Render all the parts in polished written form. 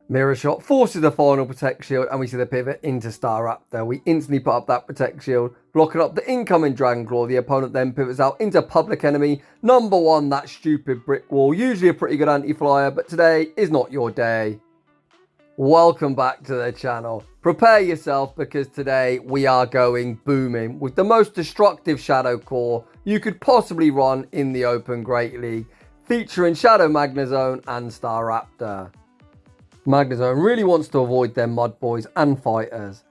Mirror Shot forces the final Protect Shield and we see the pivot into Staraptor. We instantly put up that Protect Shield, blocking up the incoming Dragon Claw. The opponent then pivots out into Public Enemy. Number 1, that stupid brick wall. Usually a pretty good anti-flyer, but today is not your day. Welcome back to the channel. Prepare yourself because today we are going booming with the most destructive Shadow Core you could possibly run in the Open Great League, featuring Shadow Magnezone and Staraptor. Magnezone really wants to avoid their mud boys and fighters.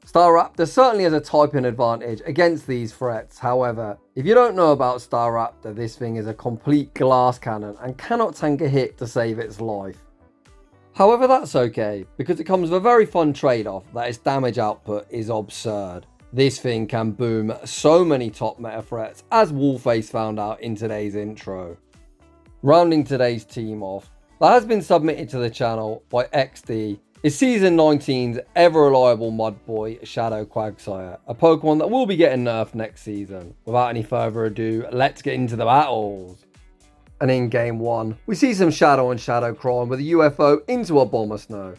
Staraptor certainly has a typing advantage against these threats. However, if you don't know about Staraptor, this thing is a complete glass cannon and cannot tank a hit to save its life. However, that's okay, because it comes with a very fun trade-off that its damage output is absurd. This thing can boom so many top meta threats, as Wallface found out in today's intro. Rounding today's team off, that has been submitted to the channel by XD, is Season 19's ever-reliable mud boy, Shadow Quagsire, a Pokemon that will be getting nerfed next season. Without any further ado, let's get into the battles. And in Game 1, we see some Shadow on Shadow crime with a UFO into a Abomasnow.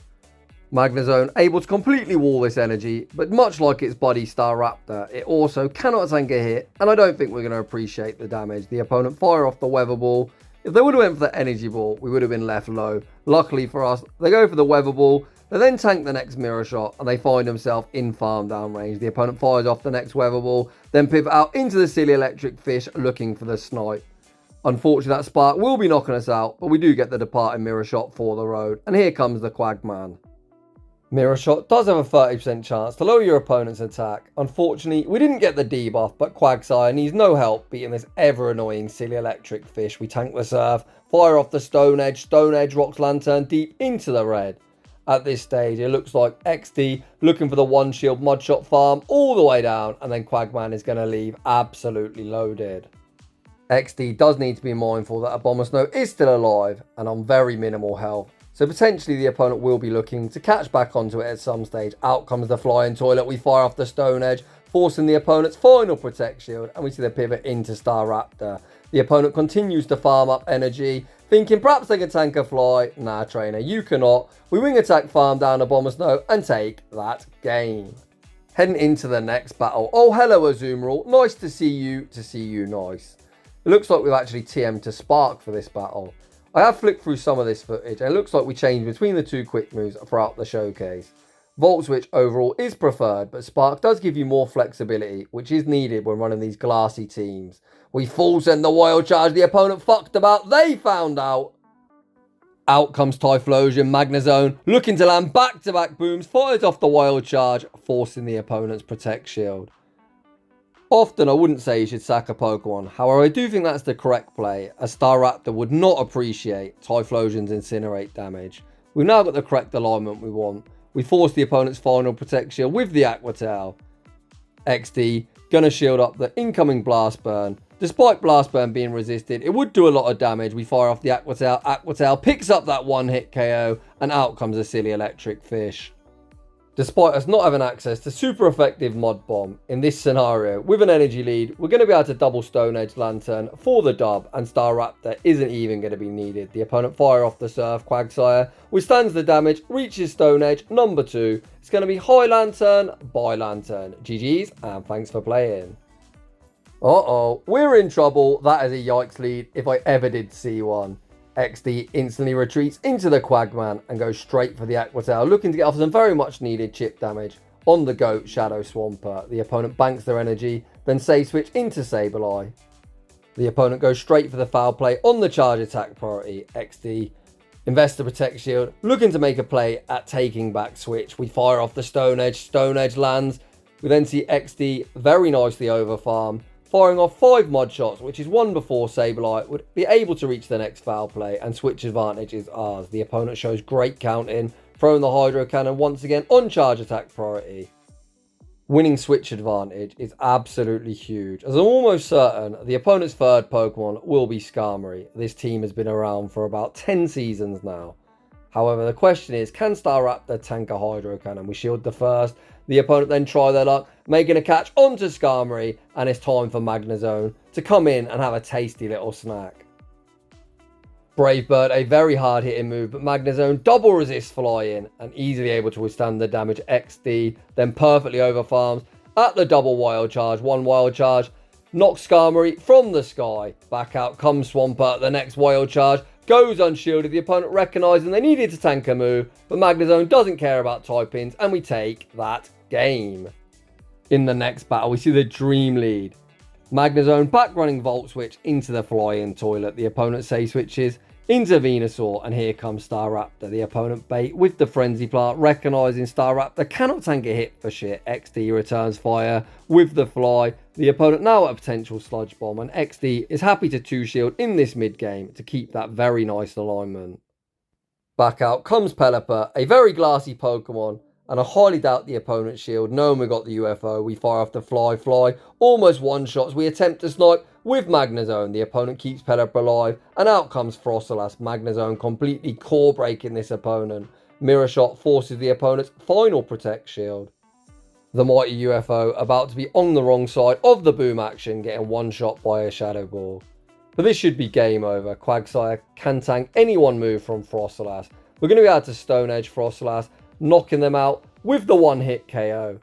Magnezone able to completely wall this energy, but much like its buddy Staraptor, it also cannot tank a hit, and I don't think we're going to appreciate the damage. The opponent fire off the Weather Ball. If they would have went for the Energy Ball, we would have been left low. Luckily for us, they go for the Weather Ball, they then tank the next Mirror Shot, and they find themselves in farm down range. The opponent fires off the next Weather Ball, then pivot out into the silly Electric Fish looking for the Snipe. Unfortunately, that Spark will be knocking us out, but we do get the departing Mirror Shot for the road, and here comes the Quagman. Mirror Shot does have a 30% chance to lower your opponent's attack. Unfortunately, we didn't get the debuff, but Quagsire needs no help beating this ever-annoying silly Electric Fish. We tank the Surf, fire off the Stone Edge rocks Lantern deep into the red. At this stage, it looks like XD looking for the one shield mud shot farm all the way down, and then Quagman is going to leave absolutely loaded. XD does need to be mindful that Abomasnow is still alive and on very minimal health. So potentially the opponent will be looking to catch back onto it at some stage. Out comes the Flying Toilet. We fire off the Stone Edge, forcing the opponent's final Protect Shield. And we see the pivot into Staraptor. The opponent continues to farm up energy, thinking perhaps they can tank a fly. Nah, trainer, you cannot. We wing attack farm down Abomasnow and take that game. Heading into the next battle. Oh, hello, Azumarill. Nice to see you nice. It looks like we've actually TM'd to Spark for this battle. I have flicked through some of this footage and it looks like we changed between the two quick moves throughout the showcase. Volt Switch overall is preferred, but Spark does give you more flexibility, which is needed when running these glassy teams. We full send the Wild Charge, the opponent fucked about, they found out. Out comes Typhlosion, Magnezone, looking to land back-to-back booms, fires off the Wild Charge, forcing the opponent's Protect Shield. Often I wouldn't say you should sack a Pokemon, however I do think that's the correct play, as Staraptor would not appreciate Typhlosion's Incinerate damage. We've now got the correct alignment we want. We force the opponent's final Protect Shield with the Aqua Tail. XD gonna shield up the incoming Blast Burn. Despite Blast Burn being resisted, it would do a lot of damage. We fire off the Aqua Tail picks up that one hit KO, and out comes a silly Electric Fish. Despite us not having access to super effective Mod Bomb, in this scenario, with an energy lead, we're going to be able to double Stone Edge Lantern for the dub, and Staraptor isn't even going to be needed. The opponent fire off the Surf, Quagsire withstands the damage, reaches Stone Edge, number 2. It's going to be High Lantern, By Lantern. GG's, and thanks for playing. Uh-oh, we're in trouble. That is a yikes lead, if I ever did see one. XD instantly retreats into the Quagman and goes straight for the Aqua Tail, looking to get off some very much needed chip damage on the GOAT Shadow Swampert. The opponent banks their energy, then save switch into Sableye. The opponent goes straight for the foul play on the charge attack priority. XD invests the Protect Shield, looking to make a play at taking back switch. We fire off the Stone Edge lands. We then see XD very nicely over farm, firing off 5 Mud Shots, which is one before Sableye would be able to reach the next foul play, and switch advantage is ours. The opponent shows great counting, throwing the Hydro Cannon once again on charge attack priority. Winning switch advantage is absolutely huge, as I'm almost certain the opponent's third Pokemon will be Skarmory. This team has been around for about 10 seasons now. However, the question is, can Staraptor tank a Hydro Cannon? We shield the first. The opponent then try their luck, making a catch onto Skarmory, and it's time for Magnezone to come in and have a tasty little snack. Brave Bird, a very hard hitting move, but Magnezone double resists flying and easily able to withstand the damage. XD then perfectly over farms at the double wild charge. One wild charge knocks Skarmory from the sky. Back out comes Swampert. The next wild charge goes unshielded. The opponent recognizing they needed to tank a move, but Magnezone doesn't care about type-ins, and we take that game. In the next battle, we see the Dream lead. Magnezone back running Volt Switch into the fly-in toilet. The opponent say switches into Venusaur, and here comes Staraptor. The opponent bait with the Frenzy Plant, recognizing Staraptor cannot tank a hit for shit. XD returns fire with the fly. The opponent now at a potential Sludge Bomb, and XD is happy to 2-shield in this mid-game to keep that very nice alignment. Back out comes Pelipper, a very glassy Pokemon, and I highly doubt the opponent's shield. Knowing we got the UFO, we fire off the fly, almost one-shots. We attempt to snipe with Magnezone. The opponent keeps Pelipper alive, and out comes Frostless. Magnezone completely core breaking this opponent. Mirror Shot forces the opponent's final Protect shield. The mighty UFO about to be on the wrong side of the boom action, getting one-shot by a Shadow Ball. But this should be game over. Quagsire can tank any one move from Frostless. We're going to be able to Stone Edge Frostless, knocking them out with the one-hit KO.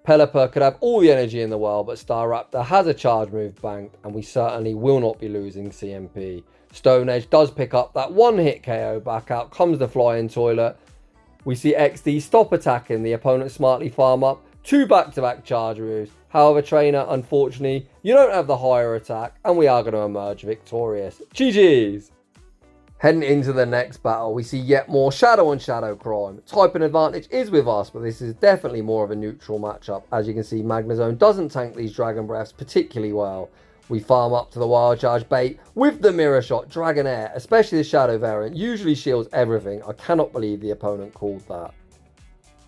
Pelipper could have all the energy in the world, but Staraptor has a charge move banked, and we certainly will not be losing CMP. Stone Edge does pick up that one-hit KO. Back out comes the Flying Toilet. We see XD stop attacking. The opponent smartly farm up 2 back-to-back charge moves. However, Trainer, unfortunately, you don't have the higher attack, and we are going to emerge victorious. GG's! Heading into the next battle, we see yet more Shadow on Shadow crime. Typing advantage is with us, but this is definitely more of a neutral matchup. As you can see, Magnezone doesn't tank these Dragon Breaths particularly well. We farm up to the Wild Charge bait with the Mirror Shot. Dragonair, especially the Shadow variant, usually shields everything. I cannot believe the opponent called that.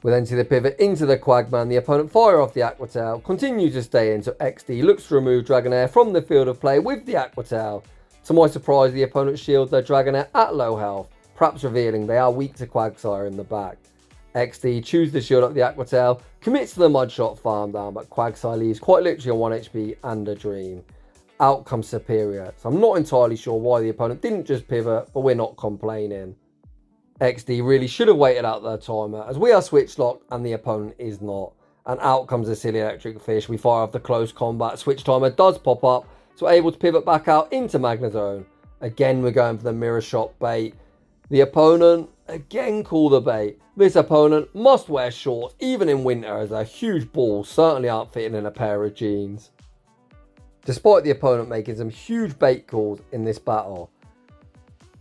We then see the pivot into the Quagman. The opponent fire off the Aqua Tail, continue to stay in, so XD looks to remove Dragonair from the field of play with the Aqua Tail. To my surprise, the opponent shields their Dragonair at low health, perhaps revealing they are weak to Quagsire in the back. XD chooses to shield up the Aqua Tail, commits to the Mud Shot farm down, but Quagsire leaves quite literally on 1 HP and a Dream. Out comes Superior, so I'm not entirely sure why the opponent didn't just pivot, but we're not complaining. XD really should have waited out their timer, as we are switch locked and the opponent is not. And out comes a silly Electric Fish. We fire off the close combat, switch timer does pop up, so we're able to pivot back out into Magnezone. Again, we're going for the Mirror Shot bait. The opponent, again, call the bait. This opponent must wear shorts, even in winter, as their huge balls certainly aren't fitting in a pair of jeans. Despite the opponent making some huge bait calls in this battle,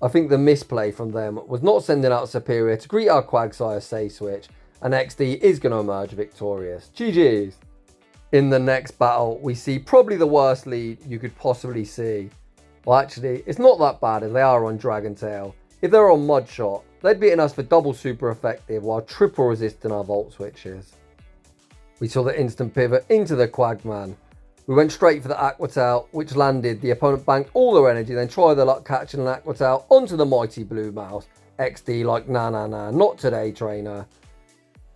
I think the misplay from them was not sending out Superior to greet our Quagsire say switch, and XD is going to emerge victorious. GG's. In the next battle, we see probably the worst lead you could possibly see. Well, actually, it's not that bad as they are on Dragon Tail. If they're on Mud Shot, they'd beaten us for double super effective while triple resisting our Volt Switches. We saw the instant pivot into the Quagman. We went straight for the Aqua Tail, which landed. The opponent banked all their energy, then tried their luck catching an Aqua Tail onto the mighty Blue Mouse. XD like, nah, not today, trainer.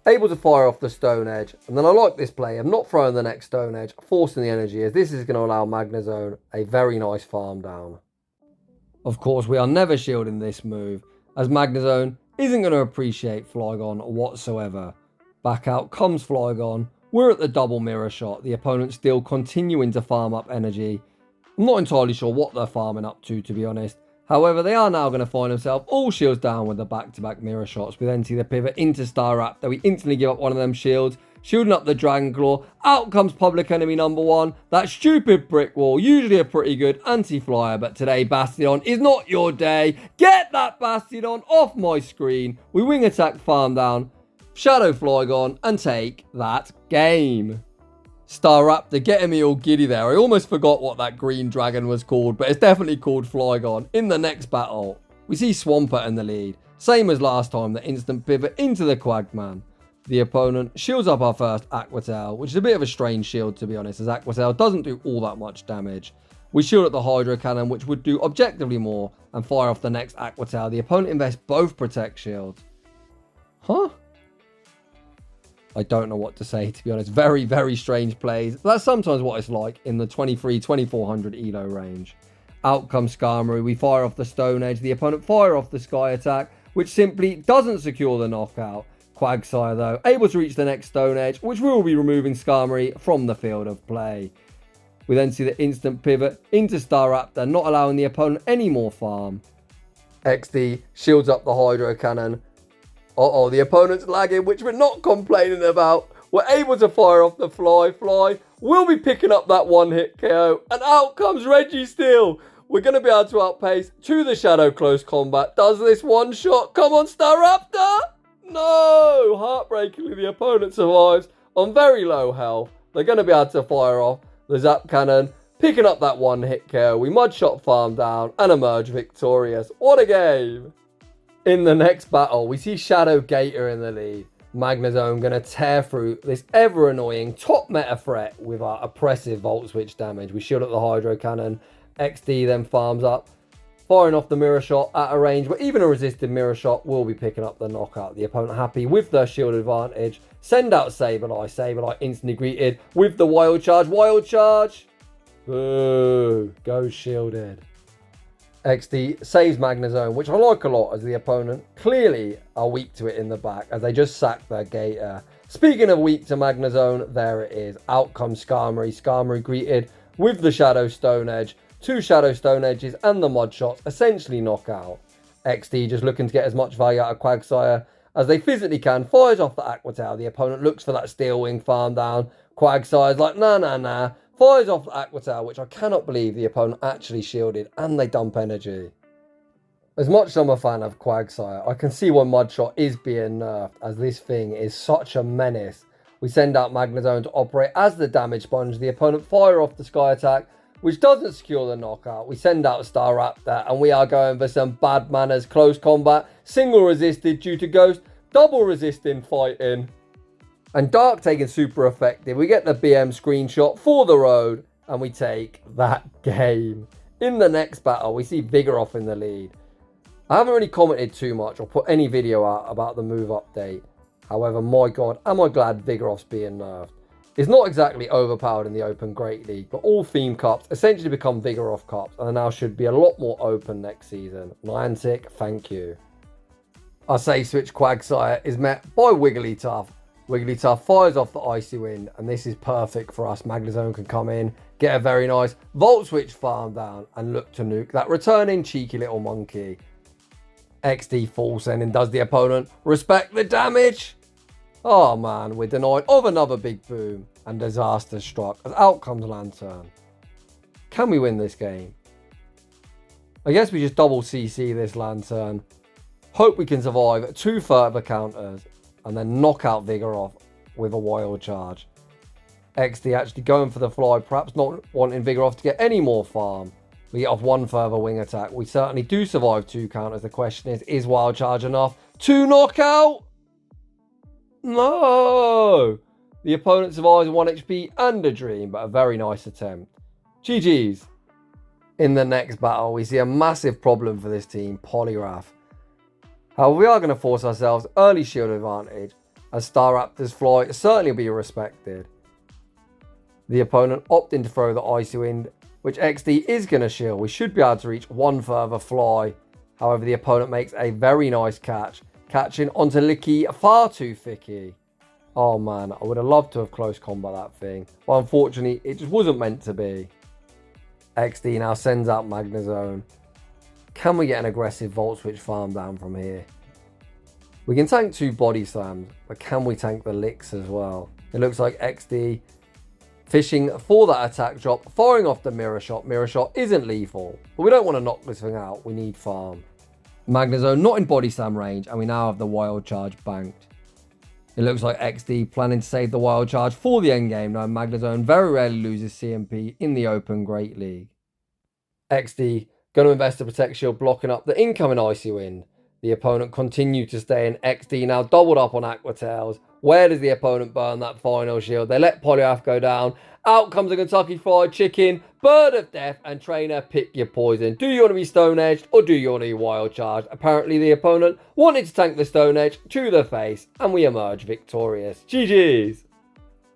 Able to fire off the Stone Edge, and then I like this play. I'm not throwing the next Stone Edge, forcing the energy, as this is going to allow Magnezone a very nice farm down. Of course, we are never shielding this move, as Magnezone isn't going to appreciate Flygon whatsoever. Back out comes Flygon. We're at the double Mirror Shot. The opponent still continuing to farm up energy. I'm not entirely sure what they're farming up to be honest. However, they are now going to find themselves all shields down with the back-to-back Mirror Shots. We then see the pivot into Staraptor. We instantly give up one of them shields, shielding up the Dragon Claw. Out comes public enemy number 1. That stupid brick wall, usually a pretty good anti-flyer, but today Bastion is not your day. Get that Bastion off my screen. We wing attack farm down, Shadow Flygon, and take that game. Staraptor getting me all giddy there. I almost forgot what that green dragon was called, but it's definitely called Flygon. In the next battle, we see Swampert in the lead. Same as last time, the instant pivot into the Quagman. The opponent shields up our first Aqua Tail, which is a bit of a strange shield to be honest, as Aqua Tail doesn't do all that much damage. We shield up the Hydro Cannon, which would do objectively more, and fire off the next Aqua Tail. The opponent invests both Protect shields. Huh? I don't know what to say, to be honest. Very, very strange plays. That's sometimes what it's like in the 23-2400 elo range. Out comes Skarmory, we fire off the Stone Edge, the opponent fire off the Sky Attack, which simply doesn't secure the knockout. Quagsire though, able to reach the next Stone Edge, which will be removing Skarmory from the field of play. We then see the instant pivot into Staraptor, not allowing the opponent any more farm. XD shields up the Hydro Cannon. The opponent's lagging, which we're not complaining about. We're able to fire off the Fly. We'll be picking up that one-hit KO. And out comes Registeel. We're going to be able to outpace to the Shadow Close Combat. Does this one shot? Come on, Staraptor! No! Heartbreakingly, the opponent survives on very low health. They're going to be able to fire off the Zap Cannon, picking up that one-hit KO. We Mudshot farm down and emerge victorious. What a game! In the next battle, we see Shadow Gator in the lead. Magnezone going to tear through this ever-annoying top meta threat with our oppressive Volt Switch damage. We shield up the Hydro Cannon. XD then farms up, firing off the Mirror Shot at a range where even a resisted Mirror Shot will be picking up the knockout. The opponent happy with their shield advantage. Send out Sableye. Sableye instantly greeted with the Wild Charge. Wild Charge! Boo! Goes shielded. XD saves Magnezone, which I like a lot as the opponent clearly are weak to it in the back as they just sack their Gator. Speaking of weak to Magnezone, there it is. Out comes Skarmory. Skarmory greeted with the Shadow Stone Edge. 2 Shadow Stone Edges and the Mud Shots essentially knock out. XD just looking to get as much value out of Quagsire as they physically can. Fires off the Aqua Tail. The opponent looks for that Steel Wing farm down. Quagsire's like, nah. Fires off the Aqua Tail, which I cannot believe the opponent actually shielded, and they dump energy. As much as I'm a fan of Quagsire, I can see why Mudshot is being nerfed, as this thing is such a menace. We send out Magnezone to operate as the damage sponge. The opponent fire off the Sky Attack, which doesn't secure the knockout. We send out Staraptor, and we are going for some bad manners. Close combat, single resisted due to Ghost, double resisting fighting. And Dark taking super effective. We get the BM screenshot for the road, and we take that game. In the next battle, we see Vigoroth in the lead. I haven't really commented too much or put any video out about the move update. However, my god, am I glad Vigoroth's being nerfed. It's not exactly overpowered in the Open Great League, but all theme cups essentially become Vigoroth cups and now should be a lot more open next season. Niantic, thank you. Our Safe Switch Quagsire is met by Wigglytuff. Wigglytuff fires off the Icy Wind, and this is perfect for us. Magnezone can come in, get a very nice Volt Switch farm down, and look to nuke that returning cheeky little monkey. XD full sending does the opponent respect the damage? Oh man, we're denied of another big boom, and disaster struck as out comes Lantern. Can we win this game? I guess we just double CC this Lantern. Hope we can survive 2 further counters and then knock out Vigoroth with a Wild Charge. XD actually going for the fly, perhaps not wanting Vigoroth to get any more farm. We get off 1 further wing attack. We certainly do survive 2 counters. The question is Wild Charge enough to knock out? No! The opponent survives 1 HP and a dream, but a very nice attempt. GG's. In the next battle, we see a massive problem for this team, Poliwrath. However, we are going to force ourselves early shield advantage, as Staraptor's fly certainly will be respected. The opponent opting to throw the Icy Wind, which XD is going to shield. We should be able to reach 1 further fly. However, the opponent makes a very nice catch, catching onto Licky far too thicky. Oh man, I would have loved to have close combat that thing, but unfortunately, it just wasn't meant to be. XD now sends out Magnezone. Can we get an aggressive Volt Switch farm down from here? We can tank 2 body slams, but can we tank the licks as well? It looks like XD fishing for that attack drop, firing off the Mirror Shot. Mirror Shot isn't lethal, but we don't want to knock this thing out. We need farm. Magnezone not in body slam range, and we now have the Wild Charge banked. It looks like XD planning to save the Wild Charge for the endgame. Now Magnezone very rarely loses CMP in the Open Great League. XD going to invest a Protect Shield, blocking up the incoming Icy Wind. The opponent continued to stay in. XD now doubled up on Aqua Tails. Where does the opponent burn that final shield? They let Poliwrath go down. Out comes a Kentucky Fried Chicken, Bird of Death, and Trainer, pick your poison. Do you want to be Stone Edged or do you want to be Wild Charged? Apparently the opponent wanted to tank the Stone Edge to the face, and we emerge victorious. GG's.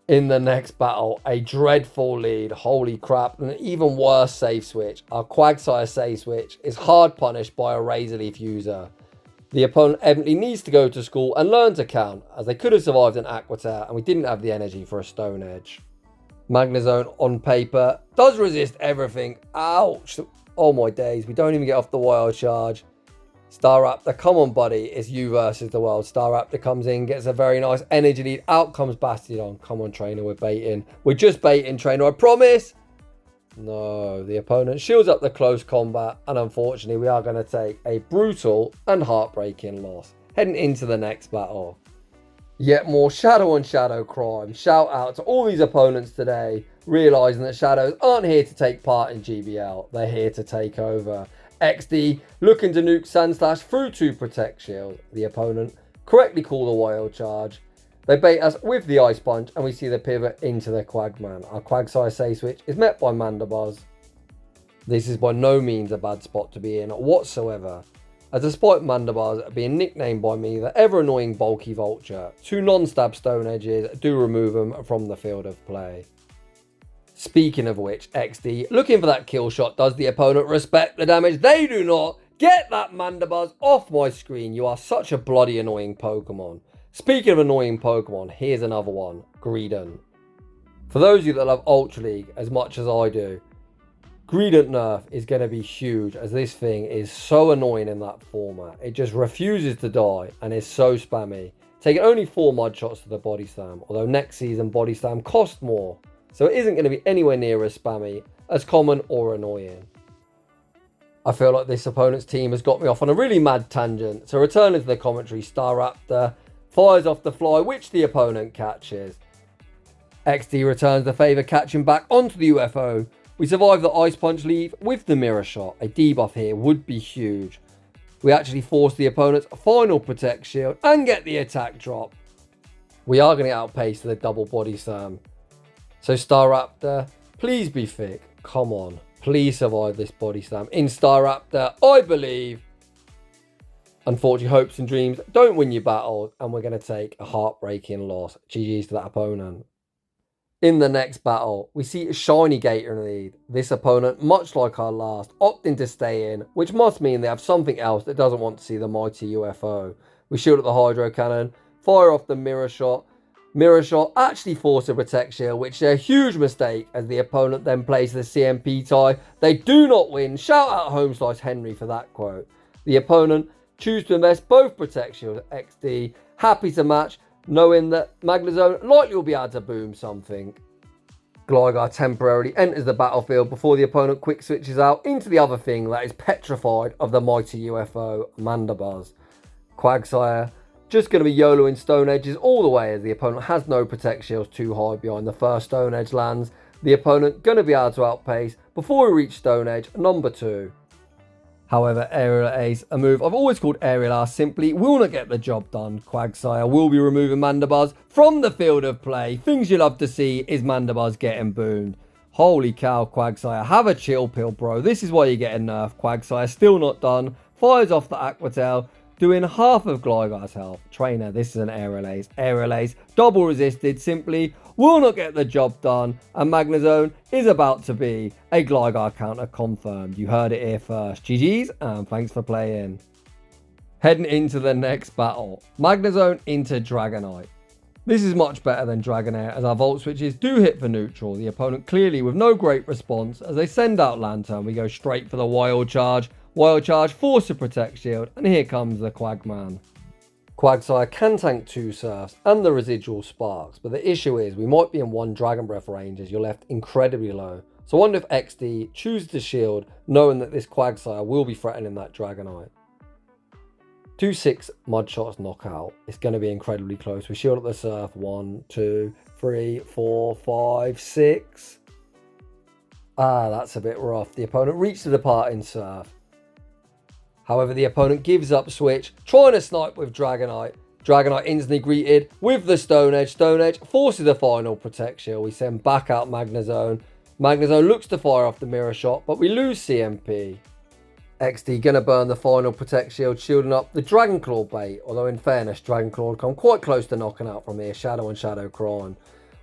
In the next battle, a dreadful lead, holy crap, and an even worse save switch. Our Quagsire save switch is hard punished by a Razor Leaf user. The opponent evidently needs to go to school and learn to count, as they could have survived an Aqua Tear and we didn't have the energy for a Stone Edge. Magnezone on paper does resist everything. Ouch! Oh my days, we don't even get off the wild charge. Staraptor, come on buddy, it's you versus the world. Staraptor comes in, gets a very nice energy lead. Out comes Bastiodon. Come on trainer, we're baiting. We're just baiting trainer, I promise. No, the opponent shields up the close combat, and unfortunately we are going to take a brutal and heartbreaking loss. Heading into the next battle. Yet more shadow on shadow crime. Shout out to all these opponents today, realising that shadows aren't here to take part in GBL, they're here to take over. XD looking to nuke Sandslash through 2 Protect Shield. The opponent correctly call the wild charge. They bait us with the Ice Punch and we see the pivot into the Quagman. Our Quagsire save switch is met by Mandibuzz. This is by no means a bad spot to be in whatsoever, as despite Mandibuzz being nicknamed by me the ever annoying bulky vulture, 2 non-stab Stone Edges do remove them from the field of play. Speaking of which, XD, looking for that kill shot, does the opponent respect the damage? They do not! Get that Mandibuzz off my screen, you are such a bloody annoying Pokemon. Speaking of annoying Pokemon, here's another one, Greedent. For those of you that love Ultra League as much as I do, Greedent nerf is going to be huge, as this thing is so annoying in that format. It just refuses to die and is so spammy. Taking only 4 mud shots to the Body Slam, although next season Body Slam cost more. So it isn't going to be anywhere near as spammy, as common or annoying. I feel like this opponent's team has got me off on a really mad tangent. So returning to the commentary, Staraptor fires off the fly, which the opponent catches. XD returns the favour, catching back onto the UFO. We survive the Ice Punch leave with the Mirror Shot. A debuff here would be huge. We actually force the opponent's final Protect Shield and get the attack drop. We are going to outpace the double Body Slam. So Staraptor, please be thick. Come on. Please survive this Body Slam. In Staraptor, I believe. Unfortunately, hopes and dreams don't win your battles, and we're going to take a heartbreaking loss. GG's to that opponent. In the next battle, we see a Shiny Gator in the lead. This opponent, much like our last, opting to stay in, which must mean they have something else that doesn't want to see the mighty UFO. We shield up the Hydro Cannon, fire off the Mirror Shot. Mirror Shot actually force a Protect Shield, which is a huge mistake, as the opponent then plays the CMP tie. They do not win. Shout out Home Slice Henry for that quote. The opponent choose to invest both Protect Shields. XD happy to match, knowing that Magnezone likely will be able to boom something. Gligar temporarily enters the battlefield before the opponent quick switches out into the other thing that is petrified of the mighty UFO, Mandibuzz. Quagsire just going to be YOLOing Stone Edges all the way, as the opponent has no Protect Shields too high behind the first Stone Edge lands. The opponent going to be able to outpace before we reach Stone Edge number 2. However, Aerial Ace, a move I've always called Aerial Ace, simply will not get the job done. Quagsire will be removing Mandibuzz from the field of play. Things you love to see is Mandibuzz getting boomed. Holy cow, Quagsire, have a chill pill, bro. This is why you're getting nerfed. Quagsire still not done. Fires off the Aqua Tail, doing half of Gligar's health. Trainer, this is an Aerial Ace. Aerial Ace, double resisted, simply will not get the job done. And Magnezone is about to be a Gligar counter confirmed. You heard it here first. GG's, and thanks for playing. Heading into the next battle. Magnezone into Dragonite. This is much better than Dragonair, as our Volt switches do hit for neutral. The opponent clearly with no great response, as they send out Lantern. We go straight for the Wild Charge. Wild Charge, force a Protect Shield, and here comes the Quagman. Quagsire can tank 2 Surfs and the residual Sparks, but the issue is we might be in 1 Dragon Breath range as you're left incredibly low. So I wonder if XD chooses to shield, knowing that this Quagsire will be threatening that Dragonite. 2-6 Mud Shots knockout. It's going to be incredibly close. We shield up the Surf. 1, 2, 3, 4, 5, 6. That's a bit rough. The opponent reached the departing Surf. However, the opponent gives up switch, trying to snipe with Dragonite. Dragonite instantly greeted with the Stone Edge. Stone Edge forces the final Protect Shield. We send back out Magnezone. Magnezone looks to fire off the Mirror Shot, but we lose CMP. XD gonna burn the final Protect Shield, shielding up the Dragon Claw bait. Although in fairness, Dragon Claw will come quite close to knocking out from here. Shadow on Shadow Crime.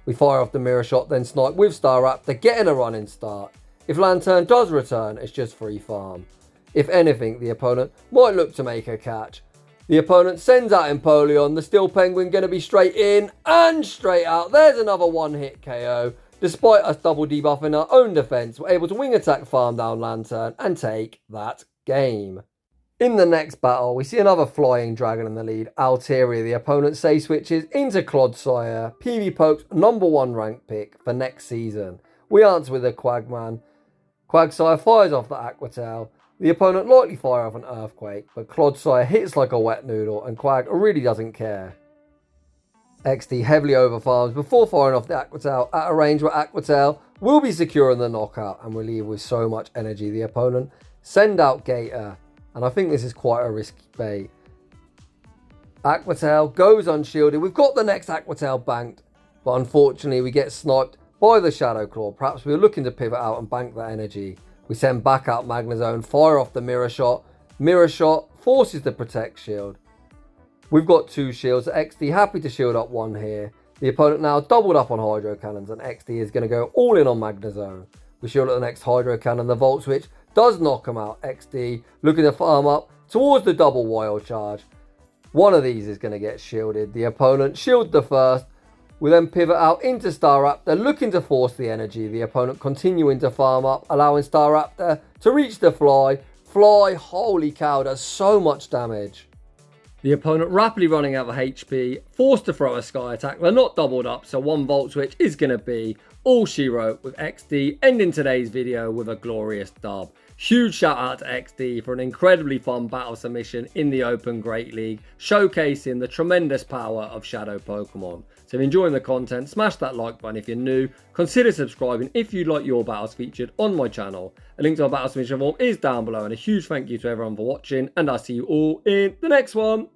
We fire off the mirror shot, then snipe with Staraptor, getting a running start. If Lantern does return, it's just free farm. If anything, the opponent might look to make a catch. The opponent sends out Empoleon, the Steel Penguin going to be straight in and straight out. There's another one-hit KO. Despite us double debuffing our own defense, we're able to wing attack farm down Lantern and take that game. In the next battle, we see another flying dragon in the lead, Altaria. The opponent safe switches into Quagsire, PvPoke's #1 ranked pick for next season. We answer with a Quagman. Quagsire fires off the Aqua Tail. The opponent likely fire off an Earthquake, but Quagsire hits like a wet noodle and Quag really doesn't care. XD heavily overfarms before firing off the Aqua Tail at a range where Aqua Tail will be securing the knockout and will leave with so much energy. The opponent send out Gator, and I think this is quite a risky bait. Aqua Tail goes unshielded. We've got the next Aqua Tail banked, but unfortunately we get sniped by the Shadow Claw. Perhaps we were looking to pivot out and bank that energy. We send back out Magnezone, fire off the Mirror Shot. Mirror Shot forces the Protect Shield. We've got 2 shields. XD happy to shield up 1 here. The opponent now doubled up on Hydro Cannons, and XD is going to go all in on Magnezone. We shield at the next Hydro Cannon. The Volt Switch does knock him out. XD looking to farm up towards the double Wild Charge. One of these is going to get shielded. The opponent shield the first. We then pivot out into Staraptor, looking to force the energy. The opponent continuing to farm up, allowing Staraptor to reach the Fly. Fly, holy cow, does so much damage. The opponent rapidly running out of HP, forced to throw a Sky Attack. They're not doubled up, so 1 Volt Switch is going to be all she wrote, with XD ending today's video with a glorious dub. Huge shout out to XD for an incredibly fun battle submission in the Open Great League, showcasing the tremendous power of Shadow Pokemon. So if you're enjoying the content, smash that like button if you're new. Consider subscribing if you'd like your battles featured on my channel. A link to our battle submission form is down below, and a huge thank you to everyone for watching, and I'll see you all in the next one.